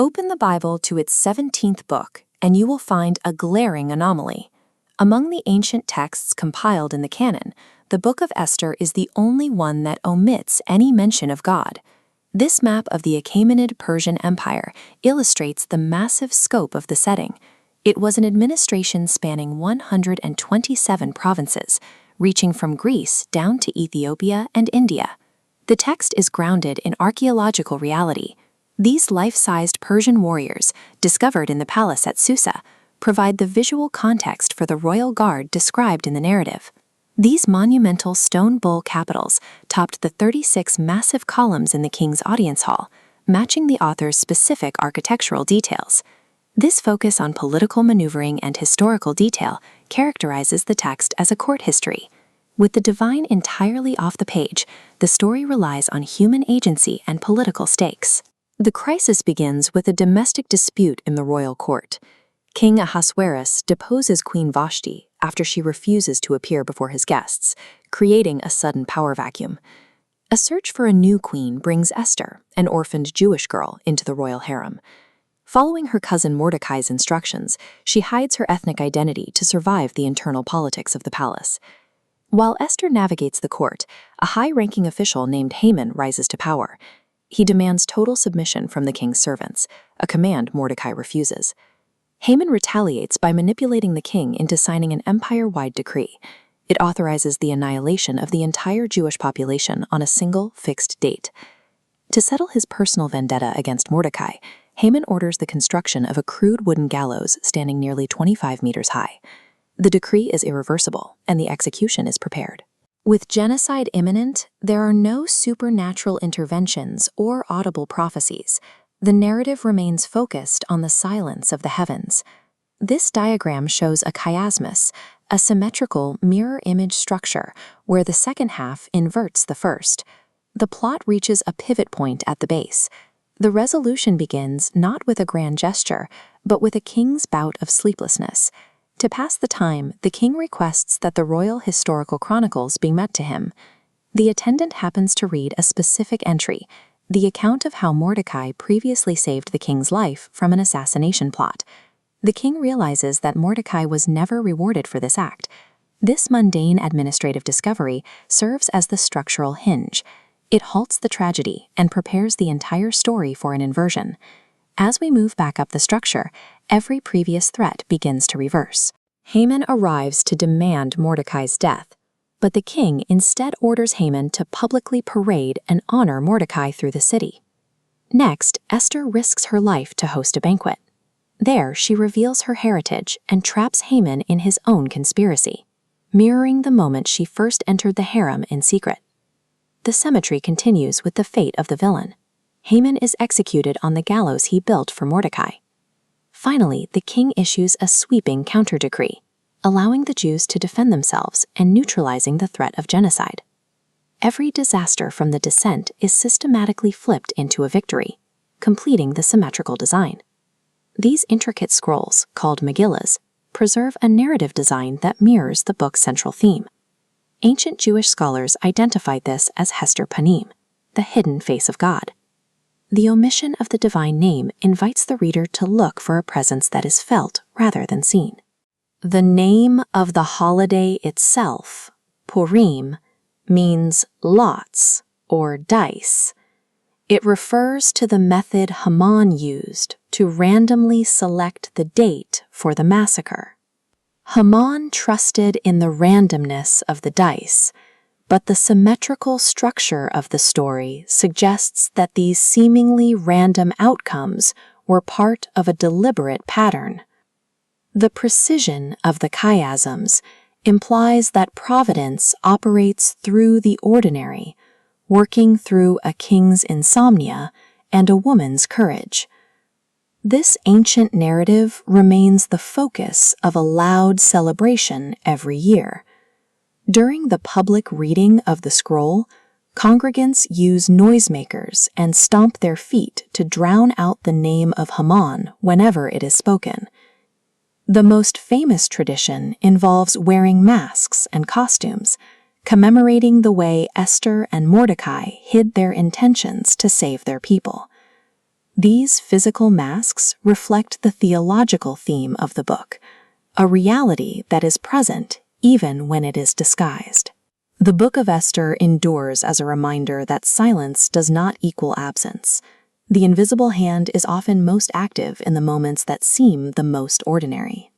Open the Bible to its 17th book, and you will find a glaring anomaly. Among the ancient texts compiled in the canon, the Book of Esther is the only one that omits any mention of God. This map of the Achaemenid Persian Empire illustrates the massive scope of the setting. It was an administration spanning 127 provinces, reaching from Greece down to Ethiopia and India. The text is grounded in archaeological reality. These life-sized Persian warriors, discovered in the palace at Susa, provide the visual context for the royal guard described in the narrative. These monumental stone bull capitals topped the 36 massive columns in the king's audience hall, matching the author's specific architectural details. This focus on political maneuvering and historical detail characterizes the text as a court history. With the divine entirely off the page, the story relies on human agency and political stakes. The crisis begins with a domestic dispute in the royal court. King Ahasuerus deposes Queen Vashti after she refuses to appear before his guests, creating a sudden power vacuum. A search for a new queen brings Esther, an orphaned Jewish girl, into the royal harem. Following her cousin Mordecai's instructions, she hides her ethnic identity to survive the internal politics of the palace. While Esther navigates the court, a high-ranking official named Haman rises to power. He demands total submission from the king's servants, a command Mordecai refuses. Haman retaliates by manipulating the king into signing an empire-wide decree. It authorizes the annihilation of the entire Jewish population on a single, fixed date. To settle his personal vendetta against Mordecai, Haman orders the construction of a crude wooden gallows standing nearly 25 meters high. The decree is irreversible, and the execution is prepared. With genocide imminent, there are no supernatural interventions or audible prophecies. The narrative remains focused on the silence of the heavens. This diagram shows a chiasmus, a symmetrical mirror image structure where the second half inverts the first. The plot reaches a pivot point at the base. The resolution begins not with a grand gesture, but with a king's bout of sleeplessness. To pass the time, the king requests that the royal historical chronicles be met to him. The attendant happens to read a specific entry, the account of how Mordecai previously saved the king's life from an assassination plot. The king realizes that Mordecai was never rewarded for this act. This mundane administrative discovery serves as the structural hinge. It halts the tragedy and prepares the entire story for an inversion. As we move back up the structure, every previous threat begins to reverse. Haman arrives to demand Mordecai's death, but the king instead orders Haman to publicly parade and honor Mordecai through the city. Next, Esther risks her life to host a banquet. There, she reveals her heritage and traps Haman in his own conspiracy, mirroring the moment she first entered the harem in secret. The symmetry continues with the fate of the villain. Haman is executed on the gallows he built for Mordecai. Finally, the king issues a sweeping counter-decree, allowing the Jews to defend themselves and neutralizing the threat of genocide. Every disaster from the descent is systematically flipped into a victory, completing the symmetrical design. These intricate scrolls, called Megillas, preserve a narrative design that mirrors the book's central theme. Ancient Jewish scholars identified this as Hester Panim, the hidden face of God. The omission of the divine name invites the reader to look for a presence that is felt rather than seen. The name of the holiday itself, Purim, means lots or dice. It refers to the method Haman used to randomly select the date for the massacre. Haman trusted in the randomness of the dice, but the symmetrical structure of the story suggests that these seemingly random outcomes were part of a deliberate pattern. The precision of the chiasms implies that providence operates through the ordinary, working through a king's insomnia and a woman's courage. This ancient narrative remains the focus of a loud celebration every year. During the public reading of the scroll, congregants use noisemakers and stomp their feet to drown out the name of Haman whenever it is spoken. The most famous tradition involves wearing masks and costumes, commemorating the way Esther and Mordecai hid their intentions to save their people. These physical masks reflect the theological theme of the book, a reality that is present even when it is disguised. The Book of Esther endures as a reminder that silence does not equal absence. The invisible hand is often most active in the moments that seem the most ordinary.